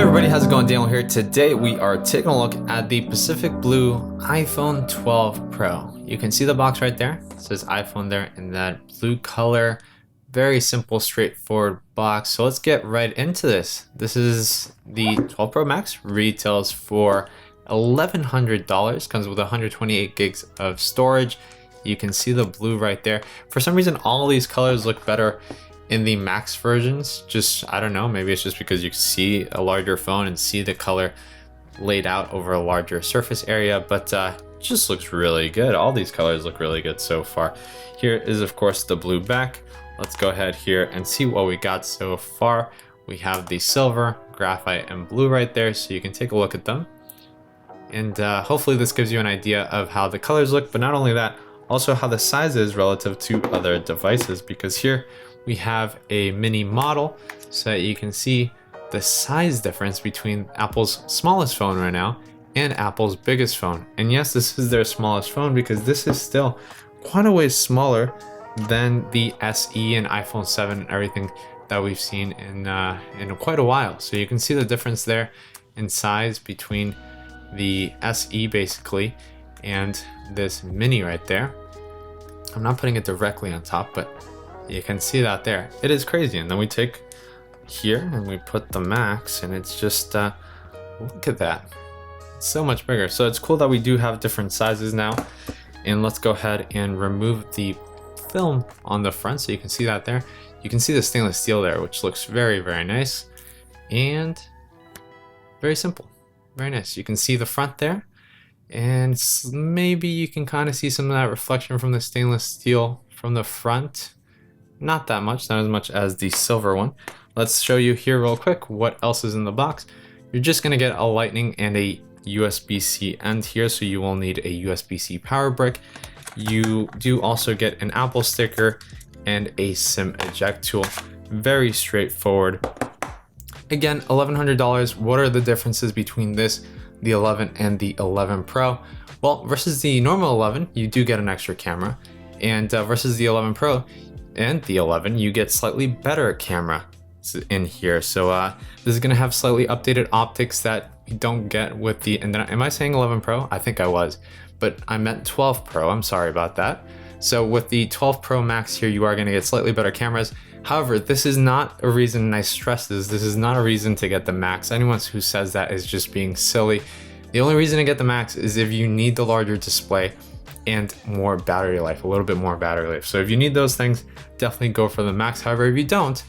Everybody, how's it going? Daniel here. Today we are taking a look at the Pacific Blue iPhone 12 Pro. You can see the box right there. It says iPhone there in that blue color. Very simple, straightforward box. So let's get right into this. This is the 12 Pro Max. Retails for $1,100. Comes with 128 gigs of storage. You can see the blue right there. For some reason, all these colors look better in the Max versions. Just, I don't know, maybe it's just because you see a larger phone and see the color laid out over a larger surface area, but just looks really good. All these colors look really good so far. Here is, of course, the blue back. Let's go ahead here and see what we got so far. We have the silver, graphite, and blue right there, so you can take a look at them. And hopefully this gives you an idea of how the colors look, but not only that, also how the size is relative to other devices, because here we have a mini model so that you can see the size difference between Apple's smallest phone right now and Apple's biggest phone. And yes, this is their smallest phone because this is still quite a ways smaller than the SE and iPhone 7 and everything that we've seen in quite a while. So you can see the difference there in size between the SE basically and this mini right there. I'm not putting it directly on top, but you can see that there. It is crazy. And then we take here and we put the Max, and it's just look at that. It's so much bigger. So it's cool that we do have different sizes now. And let's go ahead and remove the film on the front so you can see that there. You can see the stainless steel there, which looks very, very nice and very simple. Very nice. You can see the front there, and maybe you can kind of see some of that reflection from the stainless steel from the front. Not that much, not as much as the silver one. Let's show you here real quick what else is in the box. You're just gonna get a Lightning and a USB-C end here, so you will need a USB-C power brick. You do also get an Apple sticker and a SIM eject tool. Very straightforward. Again, $1,100. What are the differences between this, the 11 and the 11 Pro? Well, versus the normal 11, you do get an extra camera, and versus the 11 Pro and the 11, you get slightly better camera in here. So this is gonna have slightly updated optics that you don't get with the, and then, am I saying 11 Pro? I think I was, but I meant 12 Pro, I'm sorry about that. So with the 12 Pro Max here, you are gonna get slightly better cameras. However, this is not a reason, and I stress this is not a reason to get the Max. Anyone who says that is just being silly. The only reason to get the Max is if you need the larger display and more battery life, a little bit more battery life. So if you need those things, definitely go for the Max. However, if you don't,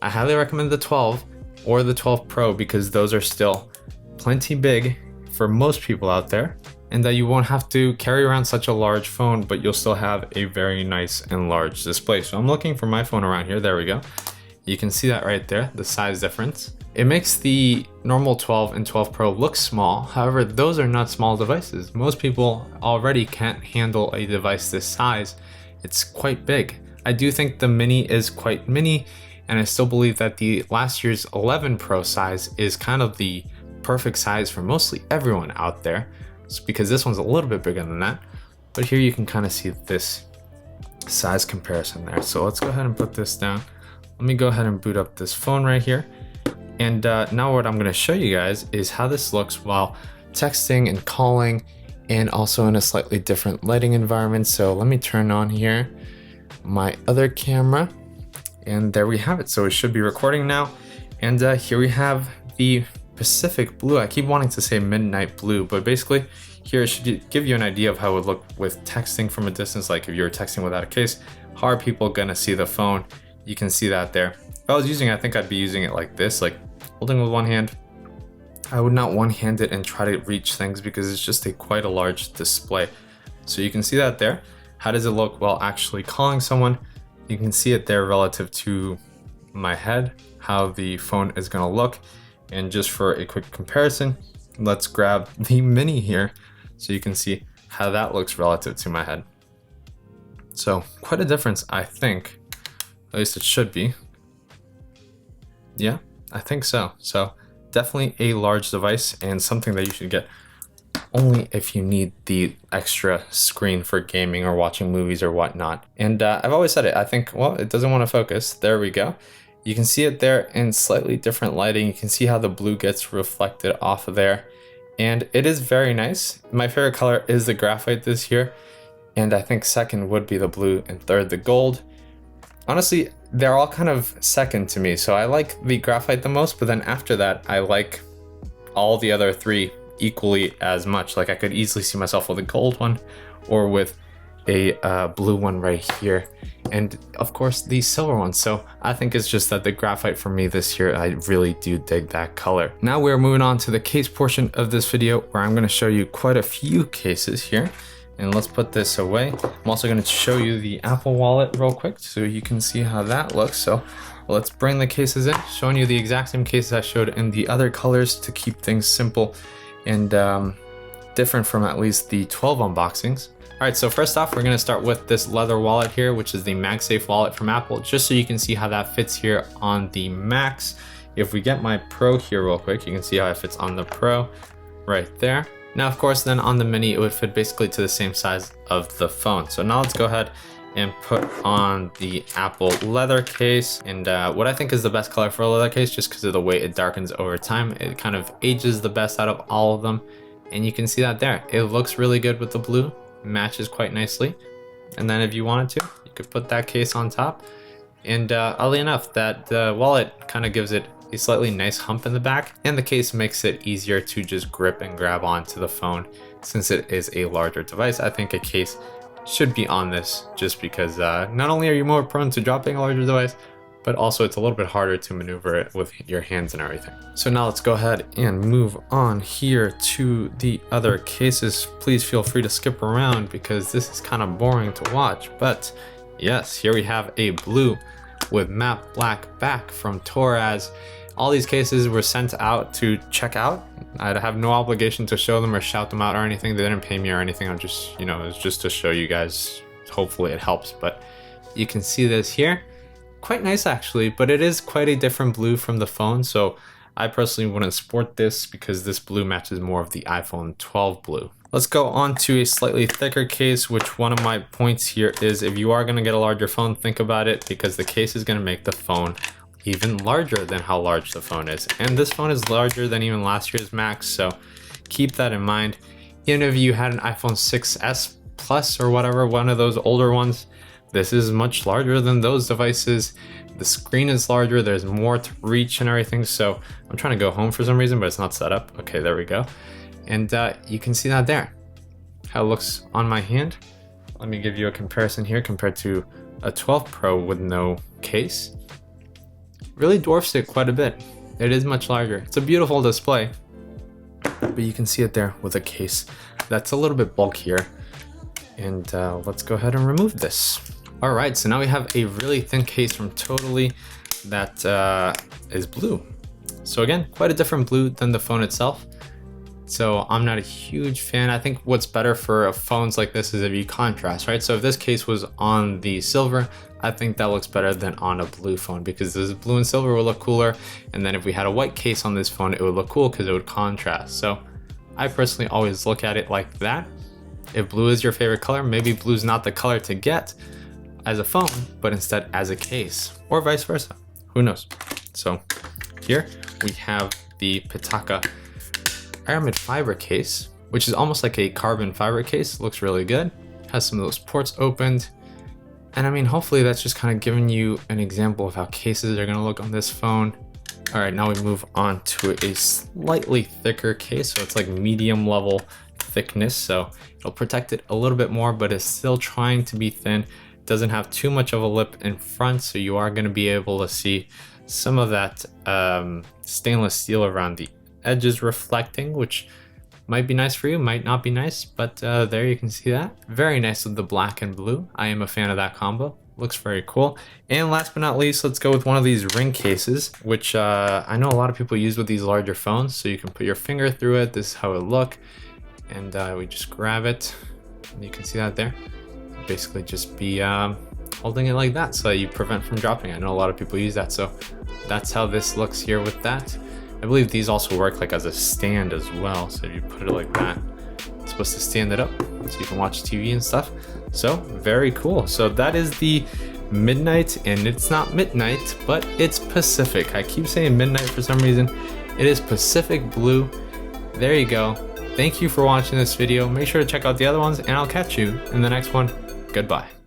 I highly recommend the 12 or the 12 Pro, because those are still plenty big for most people out there, and that you won't have to carry around such a large phone, but you'll still have a very nice and large display. So I'm looking for my phone around here. There we go. You can see that right there, the size difference. It makes the normal 12 and 12 Pro look small. However, those are not small devices. Most people already can't handle a device this size. It's quite big. I do think the mini is quite mini, and I still believe that the last year's 11 Pro size is kind of the perfect size for mostly everyone out there. It's because this one's a little bit bigger than that. But here you can kind of see this size comparison there. So let's go ahead and put this down. Let me go ahead and boot up this phone right here. And now what I'm going to show you guys is how this looks while texting and calling, and also in a slightly different lighting environment. So let me turn on here my other camera, and there we have it. So it should be recording now. And here we have the Pacific Blue. I keep wanting to say midnight blue, but basically here it should give you an idea of how it would look with texting from a distance. Like if you were texting without a case, how are people gonna see the phone? You can see that there. If I was using it, I think I'd be using it like this, like holding with one hand. I would not one-hand it and try to reach things because it's just quite a large display. So you can see that there. How does it look while actually calling someone? You can see it there relative to my head, how the phone is gonna look. And just for a quick comparison, let's grab the mini here so you can see how that looks relative to my head. So quite a difference, I think. At least it should be. Yeah, I think so. So definitely a large device, and something that you should get only if you need the extra screen for gaming or watching movies or whatnot. And I've always said it, I think, well, it doesn't want to focus. There we go. You can see it there in slightly different lighting. You can see how the blue gets reflected off of there. And it is very nice. My favorite color is the graphite this year. And I think second would be the blue and third the gold. Honestly, they're all kind of second to me. So I like the graphite the most, but then after that, I like all the other three equally as much. Like I could easily see myself with a gold one or with a blue one right here, and of course the silver one. So I think it's just that the graphite for me this year, I really do dig that color. Now we're moving on to the case portion of this video, where I'm going to show you quite a few cases here. And let's put this away. I'm also going to show you the Apple Wallet real quick so you can see how that looks. So let's bring the cases in, showing you the exact same cases I showed in the other colors to keep things simple and different from at least the 12 unboxings. All right, so first off, we're gonna start with this leather wallet here, which is the MagSafe wallet from Apple, just so you can see how that fits here on the Max. If we get my Pro here real quick, you can see how it fits on the Pro right there. Now, of course, then on the Mini, it would fit basically to the same size of the phone. So now let's go ahead and put on the Apple leather case. And what I think is the best color for a leather case, just because of the way it darkens over time, it kind of ages the best out of all of them. And you can see that there. It looks really good with the blue. Matches quite nicely. And then if you wanted to, you could put that case on top, and oddly enough, that wallet kind of gives it a slightly nice hump in the back, and the case makes it easier to just grip and grab onto the phone. Since it is a larger device, I think a case should be on this, just because not only are you more prone to dropping a larger device, but also it's a little bit harder to maneuver it with your hands and everything. So now let's go ahead and move on here to the other cases. Please feel free to skip around because this is kind of boring to watch. But yes, here we have a blue with matte black back from Torras. All these cases were sent out to check out. I have no obligation to show them or shout them out or anything. They didn't pay me or anything. I'm just, it's just to show you guys. Hopefully it helps. But you can see this here. Quite nice actually, but it is quite a different blue from the phone. So I personally wouldn't sport this because this blue matches more of the iPhone 12 blue. Let's go on to a slightly thicker case, which one of my points here is if you are going to get a larger phone, think about it, because the case is going to make the phone even larger than how large the phone is. And this phone is larger than even last year's Max, so keep that in mind. Even if you had an iPhone 6s Plus or whatever, one of those older ones, this is much larger than those devices. The screen is larger, there's more to reach and everything. So I'm trying to go home for some reason, but it's not set up. Okay, there we go. And you can see that there, how it looks on my hand. Let me give you a comparison here compared to a 12 Pro with no case. Really dwarfs it quite a bit. It is much larger. It's a beautiful display, but you can see it there with a case that's a little bit bulkier. And let's go ahead and remove this. All right, so now we have a really thin case from Totallee that is blue. So again, quite a different blue than the phone itself. So I'm not a huge fan. I think what's better for phones like this is if you contrast, right? So if this case was on the silver, I think that looks better than on a blue phone, because this blue and silver will look cooler. And then if we had a white case on this phone, it would look cool because it would contrast. So I personally always look at it like that. If blue is your favorite color, maybe blue's not the color to get as a phone, but instead as a case, or vice versa. Who knows? So here we have the Pitaka Aramid fiber case, which is almost like a carbon fiber case. Looks really good. Has some of those ports opened. And I mean, hopefully that's just kind of giving you an example of how cases are going to look on this phone. All right, now we move on to a slightly thicker case. So it's like medium level thickness. So it'll protect it a little bit more, but it's still trying to be thin. Doesn't have too much of a lip in front. So you are going to be able to see some of that stainless steel around the edges reflecting, which might be nice for you, might not be nice, but there you can see that. Very nice with the black and blue. I am a fan of that combo. Looks very cool. And last but not least, let's go with one of these ring cases, which I know a lot of people use with these larger phones. So you can put your finger through it. This is how it look. And we just grab it. And you can see that there. Basically just be holding it like that so that you prevent from dropping. I know a lot of people use that. So that's how this looks here with that. I believe these also work like as a stand as well. So if you put it like that, it's supposed to stand it up so you can watch TV and stuff. So very cool. So that is the midnight, and it's not midnight, but it's Pacific. I keep saying midnight for some reason. It is Pacific blue. There you go. Thank you for watching this video. Make sure to check out the other ones, and I'll catch you in the next one. Goodbye.